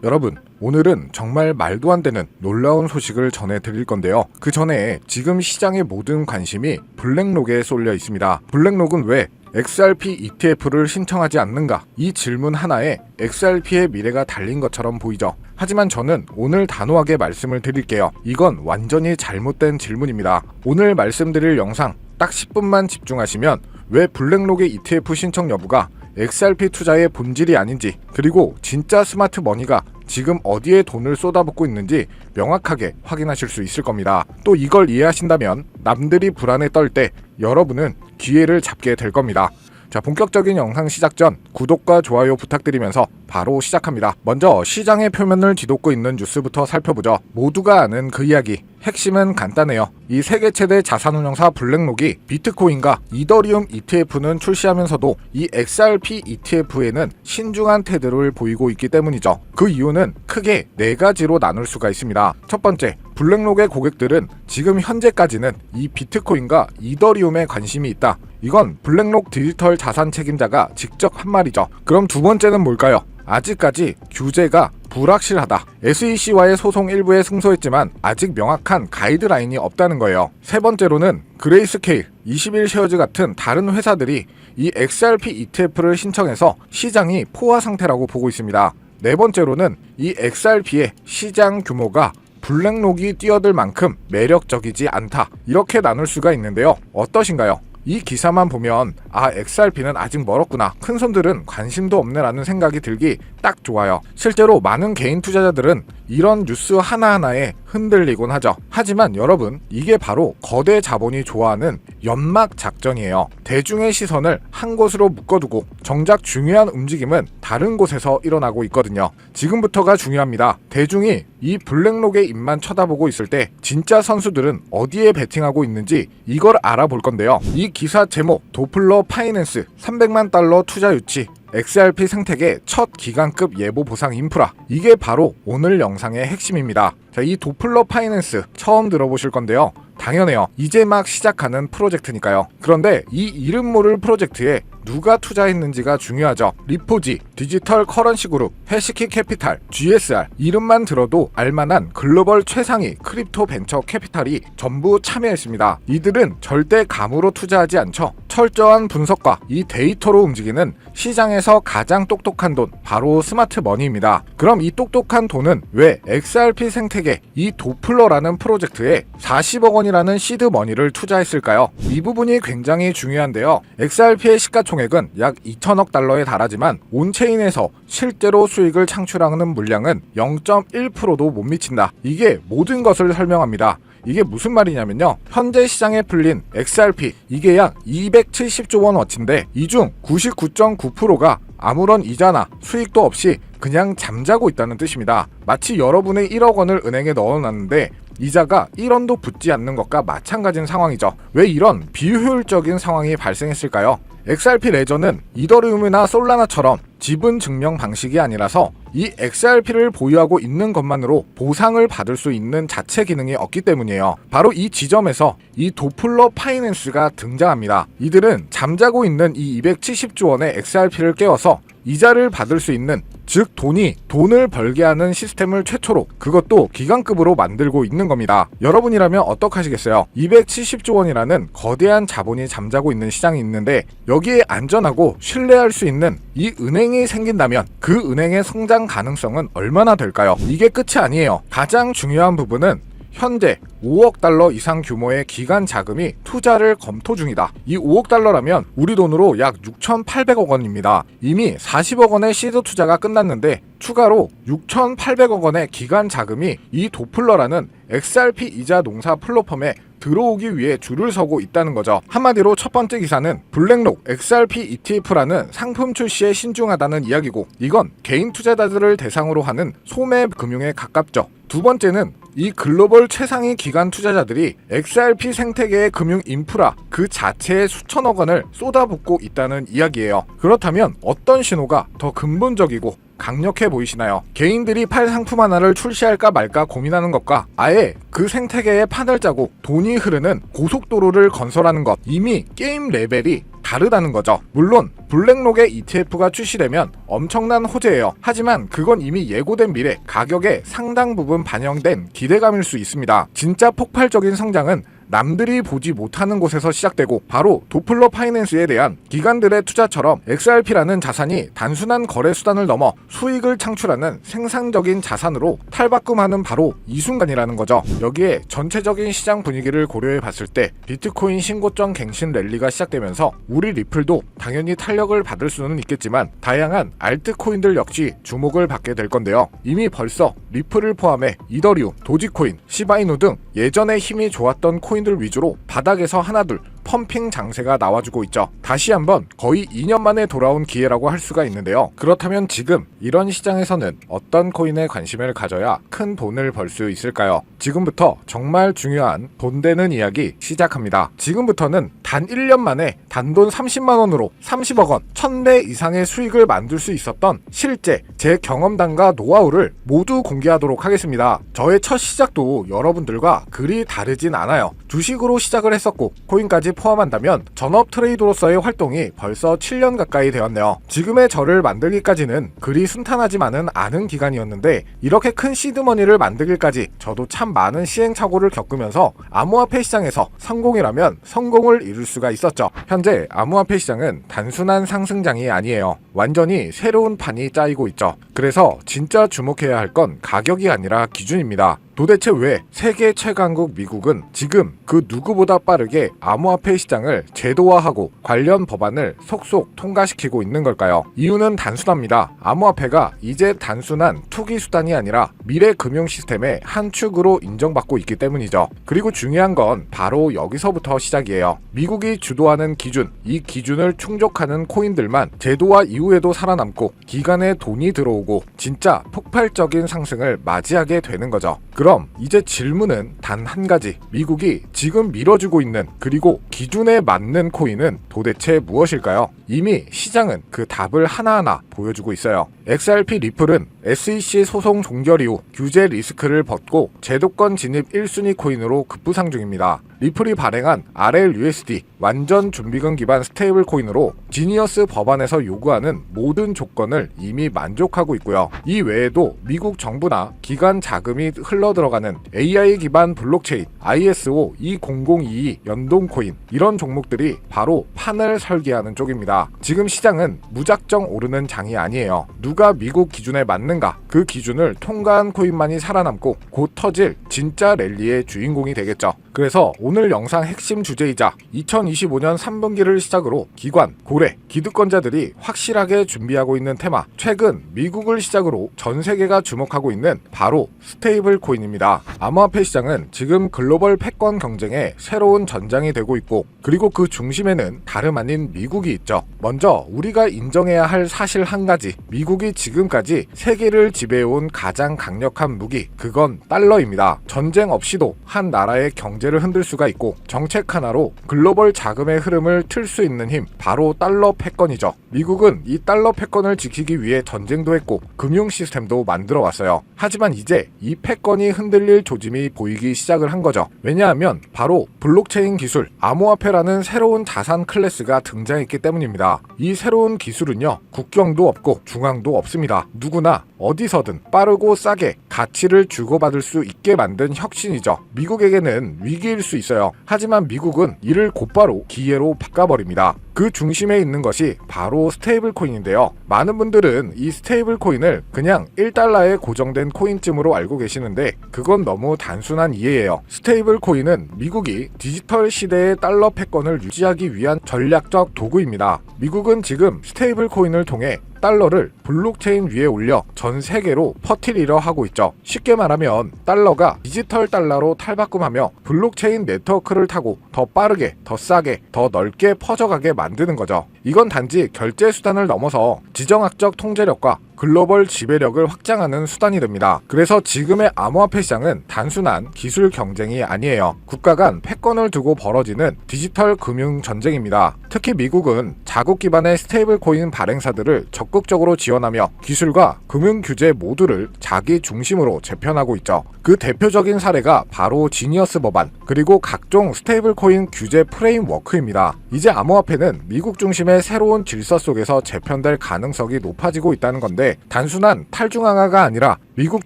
여러분, 오늘은 정말 말도 안 되는 놀라운 소식을 전해드릴 건데요. 그 전에 지금 시장의 모든 관심이 블랙록에 쏠려 있습니다. 블랙록은 왜 XRP ETF를 신청하지 않는가? 이 질문 하나에 XRP의 미래가 달린 것처럼 보이죠. 하지만 저는 오늘 단호하게 말씀을 드릴게요. 이건 완전히 잘못된 질문입니다. 오늘 말씀드릴 영상 딱 10분만 집중하시면 왜 블랙록의 ETF 신청 여부가 XRP 투자의 본질이 아닌지, 그리고 진짜 스마트 머니가 지금 어디에 돈을 쏟아붓고 있는지 명확하게 확인하실 수 있을 겁니다. 또 이걸 이해하신다면 남들이 불안에 떨 때 여러분은 기회를 잡게 될 겁니다. 자, 본격적인 영상 시작 전 구독과 좋아요 부탁드리면서 바로 시작합니다. 먼저 시장의 표면을 뒤덮고 있는 뉴스부터 살펴보죠. 모두가 아는 그 이야기, 핵심은 간단해요. 이 세계 최대 자산운용사 블랙록이 비트코인과 이더리움 ETF는 출시하면서도 이 XRP ETF에는 신중한 태도를 보이고 있기 때문이죠. 그 이유는 크게 4가지로 나눌 수가 있습니다. 첫 번째, 블랙록의 고객들은 지금 현재까지는 이 비트코인과 이더리움에 관심이 있다. 이건 블랙록 디지털 자산 책임자가 직접 한 말이죠. 그럼 두 번째는 뭘까요? 아직까지 규제가 불확실하다. SEC와의 소송 일부에 승소했지만 아직 명확한 가이드라인이 없다는 거예요. 세 번째로는 그레이스케일, 21쉐어즈 같은 다른 회사들이 이 XRP ETF를 신청해서 시장이 포화 상태라고 보고 있습니다. 네 번째로는 이 XRP의 시장 규모가 블랙록이 뛰어들 만큼 매력적이지 않다. 이렇게 나눌 수가 있는데요. 어떠신가요? 이 기사만 보면 XRP는 아직 멀었구나, 큰손들은 관심도 없네 라는 생각이 들기 딱 좋아요. 실제로 많은 개인 투자자들은 이런 뉴스 하나하나에 흔들리곤 하죠. 하지만 여러분, 이게 바로 거대 자본이 좋아하는 연막 작전이에요. 대중의 시선을 한 곳으로 묶어두고 정작 중요한 움직임은 다른 곳에서 일어나고 있거든요. 지금부터가 중요합니다. 대중이 이 블랙록의 입만 쳐다보고 있을 때 진짜 선수들은 어디에 베팅하고 있는지 이걸 알아볼 건데요. 이 기사 제목, 도플러 파이낸스 300만 달러 투자 유치, XRP 생태계 첫 기간급 예보 보상 인프라. 이게 바로 오늘 영상의 핵심입니다. 자, 이 도플러 파이낸스 처음 들어보실 건데요. 당연해요. 이제 막 시작하는 프로젝트니까요. 그런데 이 이름 모를 프로젝트에 누가 투자했는지가 중요하죠. 리포지, 디지털 커런시 그룹, 해시키 캐피탈, GSR, 이름만 들어도 알만한 글로벌 최상위 크립토 벤처 캐피탈이 전부 참여했습니다. 이들은 절대 감으로 투자하지 않죠. 철저한 분석과 이 데이터로 움직이는 시장에서 가장 똑똑한 돈, 바로 스마트 머니입니다. 그럼 이 똑똑한 돈은 왜 XRP 생태계 이 도플러라는 프로젝트에 40억 원이라는 시드 머니를 투자했을까요? 이 부분이 굉장히 중요한데요. XRP의 시가총액은 약 2천억 달러에 달하지만 온체인에서 실제로 수익을 창출하는 물량은 0.1%도 못 미친다. 이게 모든 것을 설명합니다. 이게 무슨 말이냐면요, 현재 시장에 풀린 XRP, 이게 약 270조 원 어치인데 이 중 99.9%가 아무런 이자나 수익도 없이 그냥 잠자고 있다는 뜻입니다. 마치 여러분의 1억 원을 은행에 넣어놨는데 이자가 1원도 붙지 않는 것과 마찬가지인 상황이죠. 왜 이런 비효율적인 상황이 발생했을까요? XRP 레저는 이더리움이나 솔라나처럼 지분 증명 방식이 아니라서 이 XRP를 보유하고 있는 것만으로 보상을 받을 수 있는 자체 기능이 없기 때문이에요. 바로 이 지점에서 이 도플러 파이낸스가 등장합니다. 이들은 잠자고 있는 이 270조 원의 XRP를 깨워서 이자를 받을 수 있는, 즉 돈을 벌게 하는 시스템을 최초로, 그것도 기관급으로 만들고 있는 겁니다. 여러분이라면 어떡하시겠어요? 270조 원이라는 거대한 자본이 잠자고 있는 시장이 있는데 여기에 안전하고 신뢰할 수 있는 이 은행이 생긴다면 그 은행의 성장 가능성은 얼마나 될까요? 이게 끝이 아니에요. 가장 중요한 부분은 현재 5억 달러 이상 규모의 기관 자금이 투자를 검토 중이다. 이 5억 달러라면 우리 돈으로 약 6,800억 원입니다. 이미 40억 원의 시드 투자가 끝났는데 추가로 6,800억 원의 기관 자금이 이 도플러라는 XRP 이자 농사 플랫폼에 들어오기 위해 줄을 서고 있다는 거죠. 한마디로 첫 번째 기사는 블랙록 XRP ETF라는 상품 출시에 신중하다는 이야기고, 이건 개인 투자자들을 대상으로 하는 소매 금융에 가깝죠. 두 번째는 이 글로벌 최상위 기관 투자자들이 XRP 생태계의 금융 인프라 그 자체에 수천억 원을 쏟아붓고 있다는 이야기예요. 그렇다면 어떤 신호가 더 근본적이고 강력해 보이시나요? 개인들이 팔 상품 하나를 출시할까 말까 고민하는 것과 아예 그 생태계에 판을 짜고 돈이 흐르는 고속도로를 건설하는 것, 이미 게임 레벨이 다르다는 거죠. 물론 블랙록에 ETF가 출시되면 엄청난 호재예요. 하지만 그건 이미 예고된 미래 가격에 상당 부분 반영된 기대감일 수 있습니다. 진짜 폭발적인 성장은 남들이 보지 못하는 곳에서 시작되고 바로 도플러 파이낸스에 대한 기관들의 투자처럼 XRP라는 자산이 단순한 거래 수단을 넘어 수익을 창출하는 생산적인 자산으로 탈바꿈하는 바로 이 순간이라는 거죠. 여기에 전체적인 시장 분위기를 고려해 봤을 때 비트코인 신고점 갱신 랠리가 시작되면서 우리 리플도 당연히 탄력을 받을 수는 있겠지만 다양한 알트코인들 역시 주목을 받게 될 건데요. 이미 벌써 리플을 포함해 이더리움, 도지코인, 시바이누 등 예전에 힘이 좋았던 코인들 위주로 바닥에서 하나둘 펌핑 장세가 나와주고 있죠. 다시 한번 거의 2년 만에 돌아온 기회라고 할 수가 있는데요. 그렇다면 지금 이런 시장에서는 어떤 코인에 관심을 가져야 큰 돈을 벌 수 있을까요? 지금부터 정말 중요한 돈 되는 이야기 시작합니다. 지금부터는 단 1년 만에 단돈 30만원으로 30억 원, 1000배 이상의 수익을 만들 수 있었던 실제 제 경험담과 노하우를 모두 공개하도록 하겠습니다. 저의 첫 시작도 여러분들과 그리 다르진 않아요. 주식으로 시작을 했었고 코인까지 포함한다면 전업 트레이더로서의 활동이 벌써 7년 가까이 되었네요. 지금의 저를 만들기까지는 그리 순탄하지만은 않은 기간이었는데 이렇게 큰 시드머니를 만들기까지 저도 참 많은 시행착오를 겪으면서 암호화폐 시장에서 성공이라면 성공을 이룰 수가 있었죠. 현재 암호화폐 시장은 단순한 상승장이 아니에요. 완전히 새로운 판이 짜이고 있죠. 그래서 진짜 주목해야 할 건 가격이 아니라 기준입니다. 도대체 왜 세계 최강국 미국은 지금 그 누구보다 빠르게 암호화폐 시장을 제도화하고 관련 법안을 속속 통과시키고 있는 걸까요? 이유는 단순합니다. 암호화폐가 이제 단순한 투기 수단이 아니라 미래 금융 시스템의 한 축으로 인정받고 있기 때문이죠. 그리고 중요한 건 바로 여기서부터 시작이에요. 미국이 주도하는 기준, 이 기준을 충족하는 코인들만 제도화 이후에도 살아남고 기간에 돈이 들어오고 진짜 폭발적인 상승을 맞이하게 되는 거죠. 그럼 이제 질문은 단 한 가지. 미국이 지금 밀어주고 있는 그리고 기준에 맞는 코인은 도대체 무엇일까요? 이미 시장은 그 답을 하나하나 보여주고 있어요. XRP 리플은 SEC 소송 종결 이후 규제 리스크를 벗고 제도권 진입 1순위 코인으로 급부상 중입니다. 리플이 발행한 RLUSD 완전 준비금 기반 스테이블 코인으로 지니어스 법안에서 요구하는 모든 조건을 이미 만족하고 있고요. 이 외에도 미국 정부나 기관 자금이 흘러들어가는 AI 기반 블록체인 ISO 20022 연동 코인 이런 종목들이 바로 판을 설계하는 쪽입니다. 지금 시장은 무작정 오르는 장이 아니에요. 누가 미국 기준에 맞는가 그 기준을 통과한 코인만이 살아남고 곧 터질 진짜 랠리의 주인공이 되겠죠. 그래서 오늘 영상 핵심 주제이자 2025년 3분기를 시작으로 기관, 고래, 기득권자들이 확실하게 준비하고 있는 테마, 최근 미국을 시작으로 전 세계가 주목하고 있는 바로 스테이블 코인입니다. 암호화폐 시장은 지금 글로벌 패권 경쟁의 새로운 전장이 되고 있고 그리고 그 중심에는 다름 아닌 미국이 있죠. 먼저 우리가 인정해야 할 사실 한 가지, 미국이 지금까지 세계를 지배해온 가장 강력한 무기, 그건 달러입니다. 전쟁 없이도 한 나라의 경제를 흔들 수가 있고 정책 하나로 글로벌 자금의 흐름을 틀 수 있는 힘, 바로 달러 패권이죠. 미국은 이 달러 패권을 지키기 위해 전쟁도 했고 금융 시스템도 만들어 왔어요. 하지만 이제 이 패권이 흔들릴 조짐이 보이기 시작을 한 거죠. 왜냐하면 바로 블록체인 기술, 암호화폐라는 새로운 자산 클래스가 등장했기 때문입니다. 이 새로운 기술은요, 국경도 없고 중앙도 없습니다. 누구나 어디서든 빠르고 싸게 가치를 주고받을 수 있게 만든 혁신이죠. 미국에게는 위기일 수 있어요. 하지만 미국은 이를 곧바로 기회로 바꿔버립니다. 그 중심에 있는 것이 바로 스테이블 코인인데요. 많은 분들은 이 스테이블 코인을 그냥 1달러에 고정된 코인쯤으로 알고 계시는데 그건 너무 단순한 이해예요. 스테이블 코인은 미국이 디지털 시대의 달러 패권을 유지하기 위한 전략적 도구입니다. 미국은 지금 스테이블 코인을 통해 달러를 블록체인 위에 올려 전 세계로 퍼뜨리려 하고 있죠. 쉽게 말하면 달러가 디지털 달러로 탈바꿈하며 블록체인 네트워크를 타고 더 빠르게, 더 싸게, 더 넓게 퍼져가게 만드는 거죠. 이건 단지 결제 수단을 넘어서 지정학적 통제력과 글로벌 지배력을 확장하는 수단이 됩니다. 그래서 지금의 암호화폐 시장은 단순한 기술 경쟁이 아니에요. 국가 간 패권을 두고 벌어지는 디지털 금융 전쟁입니다. 특히 미국은 자국 기반의 스테이블 코인 발행사들을 적극적으로 지원하며 기술과 금융 규제 모두를 자기 중심으로 재편하고 있죠. 그 대표적인 사례가 바로 지니어스 법안 그리고 각종 스테이블 코인 규제 프레임워크입니다. 이제 암호화폐는 미국 중심의 새로운 질서 속에서 재편될 가능성이 높아지고 있다는 건데 단순한 탈중앙화가 아니라 미국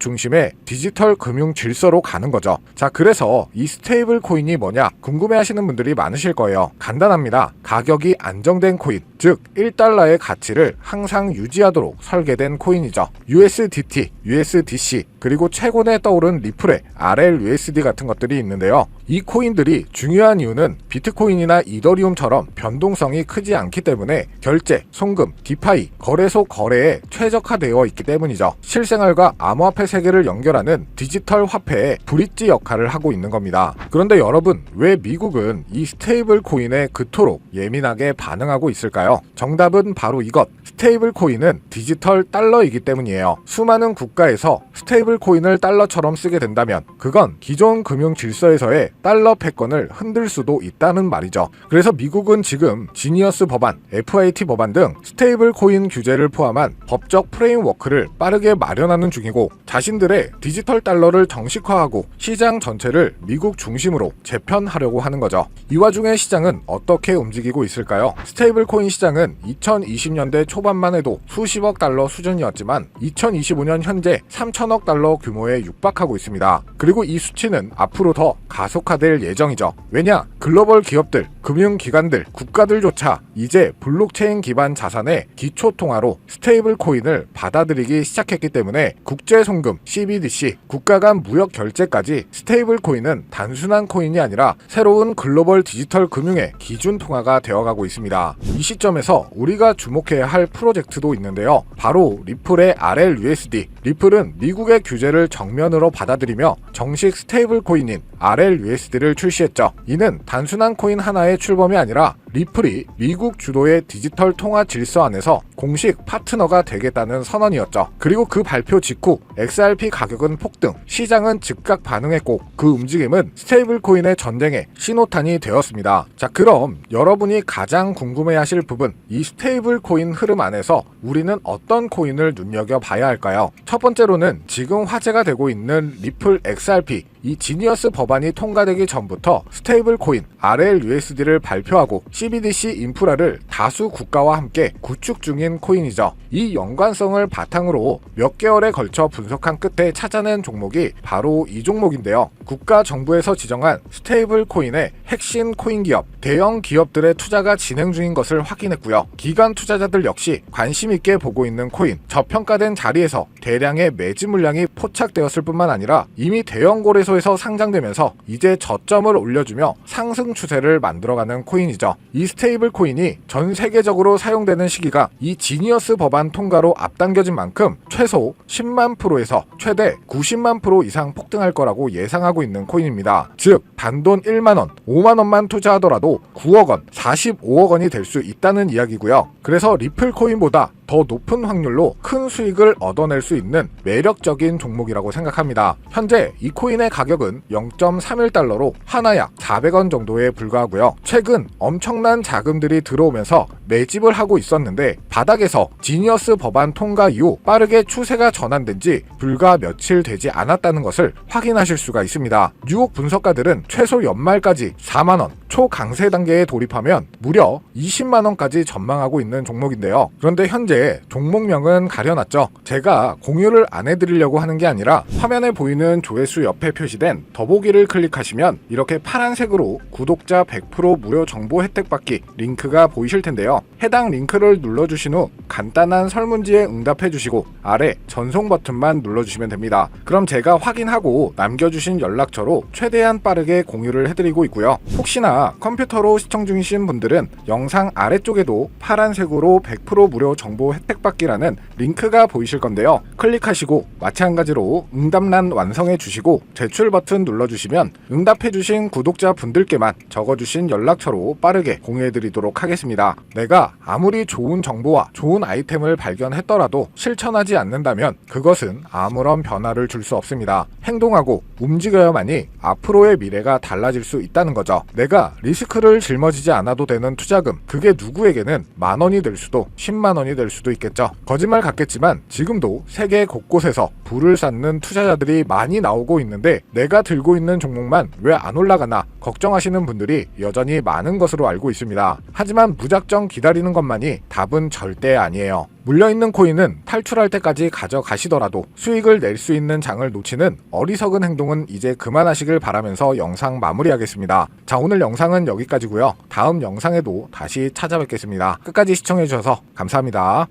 중심의 디지털 금융 질서로 가는 거죠. 자, 그래서 이 스테이블 코인이 뭐냐 궁금해하시는 분들이 많으실 거예요. 간단합니다. 가격이 안정된 코인, 즉 1달러의 가치를 항상 유지하도록 설계된 코인이죠. USDT, USDC, 그리고 최근에 떠오른 리플의 RLUSD 같은 것들이 있는데요. 이 코인들이 중요한 이유는 비트코인이나 이더리움처럼 변동성이 크지 않기 때문에 결제, 송금, 디파이, 거래소 거래에 최적화되어 있기 때문이죠. 실생활과 암호화폐 세계를 연결하는 디지털 화폐의 브릿지 역할을 하고 있는 겁니다. 그런데 여러분, 왜 미국은 이 스테이블 코인에 그토록 예민하게 반응하고 있을까요? 정답은 바로 이것. 스테이블 코인은 디지털 달러이기 때문이에요. 수많은 국가에서 스테이블 코인을 달러처럼 쓰게 된다면 그건 기존 금융 질서에서의 달러 패권을 흔들 수도 있다는 말이죠. 그래서 미국은 지금 지니어스 법안, FIT 법안 등 스테이블 코인 규제를 포함한 법적 프레임워크를 빠르게 마련하는 중이고 자신들의 디지털 달러를 정식화하고 시장 전체를 미국 중심으로 재편하려고 하는 거죠. 이 와중에 시장은 어떻게 움직이고 있을까요? 스테이블 코인 시장은 2020년대 초반만 해도 수십억 달러 수준이었지만 2025년 현재 3천억 달러 규모에 육박하고 있습니다. 그리고 이 수치는 앞으로 더 가속화될 예정이죠. 왜냐? 글로벌 기업들, 금융기관들, 국가들조차 이제 블록체인 기반 자산의 기초통화로 스테이블 코인을 받아들이기 시작했기 때문에 국제송금, CBDC, 국가 간 무역 결제까지 스테이블 코인은 단순한 코인이 아니라 새로운 글로벌 디지털 금융의 기준 통화가 되어가고 있습니다. 이 시점에서 우리가 주목해야 할 프로젝트도 있는데요. 바로 리플의 RLUSD. 리플은 미국의 규제를 정면으로 받아들이며 정식 스테이블 코인인 RLUSD를 출시했죠. 이는 단순한 코인 하나의 출범이 아니라 리플이 미국 주도의 디지털 통화 질서 안에서 공식 파트너가 되겠다는 선언이었죠. 그리고 그 발표 직후 XRP 가격은 폭등, 시장은 즉각 반응했고 그 움직임은 스테이블 코인의 전쟁의 신호탄이 되었습니다. 자, 그럼 여러분이 가장 궁금해하실 부분, 이 스테이블 코인 흐름 안에서 우리는 어떤 코인을 눈여겨봐야 할까요? 첫 번째로는 지금 화제가 되고 있는 리플 XRP, 이 지니어스 법안이 통과되기 전부터 스테이블 코인 RLUSD를 발표하고 CBDC 인프라를 다수 국가와 함께 구축 중인 코인이죠. 이 연관성을 바탕으로 몇 개월에 걸쳐 분석한 끝에 찾아낸 종목이 바로 이 종목인데요. 국가 정부에서 지정한 스테이블 코인의 핵심 코인 기업, 대형 기업들의 투자가 진행 중인 것을 확인했고요. 기관 투자자들 역시 관심 있게 보고 있는 코인, 저평가된 자리에서 대량의 매집 물량이 포착되었을 뿐만 아니라 이미 대형 거래소에서 상장되면서 이제 저점을 올려주며 상승 추세를 만들어가는 코인이죠. 이 스테이블 코인이 전 세계적으로 사용되는 시기가 이 지니어스 법안 통과로 앞당겨진 만큼 최소 10만 프로에서 최대 90만 프로 이상 폭등할 거라고 예상하고 있는 코인입니다. 즉 단돈 1만원, 5만원만 투자하더라도 9억원, 45억원이 될 수 있다는 이야기고요. 그래서 리플 코인보다 더 높은 확률로 큰 수익을 얻어낼 수 있는 매력적인 종목이라고 생각합니다. 현재 이 코인의 가격은 0.31달러로 하나 약 400원 정도에 불과하고요. 최근 엄청난 자금들이 들어오면서 매집을 하고 있었는데 바닥에서 지니어스 법안 통과 이후 빠르게 추세가 전환된 지 불과 며칠 되지 않았다는 것을 확인하실 수가 있습니다. 뉴욕 분석가들은 최소 연말까지 4만원, 초강세 단계에 돌입하면 무려 20만원까지 전망하고 있는 종목인데요. 그런데 현재 종목명은 가려놨죠. 제가 공유를 안 해드리려고 하는 게 아니라 화면에 보이는 조회수 옆에 표시된 더보기를 클릭하시면 이렇게 파란색으로 구독자 100% 무료 정보 혜택 받기 링크가 보이실 텐데요. 해당 링크를 눌러주신 후 간단한 설문지에 응답해주시고 아래 전송 버튼만 눌러주시면 됩니다. 그럼 제가 확인하고 남겨주신 연락처로 최대한 빠르게 공유를 해드리고 있고요. 혹시나 컴퓨터로 시청 중이신 분들은 영상 아래쪽에도 파란색으로 100% 무료 정보 정보 혜택 받기라는 링크가 보이실 건데요. 클릭하시고 마찬가지로 응답란 완성해 주시고 제출 버튼 눌러주시면 응답해 주신 구독자 분들께만 적어주신 연락처로 빠르게 공유해 드리도록 하겠습니다. 내가 아무리 좋은 정보와 좋은 아이템을 발견했더라도 실천하지 않는다면 그것은 아무런 변화를 줄 수 없습니다. 행동하고 움직여야만이 앞으로의 미래가 달라질 수 있다는 거죠. 내가 리스크를 짊어지지 않아도 되는 투자금, 그게 누구에게는 10,000원이 될 수도 100,000원이 될 수도 있겠죠. 거짓말 같겠지만 지금도 세계 곳곳에서 부를 쌓는 투자자들이 많이 나오고 있는데 내가 들고 있는 종목만 왜 안 올라가나 걱정하시는 분들이 여전히 많은 것으로 알고 있습니다. 하지만 무작정 기다리는 것만이 답은 절대 아니에요. 물려있는 코인은 탈출할 때까지 가져가시더라도 수익을 낼 수 있는 장을 놓치는 어리석은 행동은 이제 그만하시길 바라면서 영상 마무리하겠습니다. 자, 오늘 영상은 여기까지고요. 다음 영상에도 다시 찾아뵙겠습니다. 끝까지 시청해주셔서 감사합니다.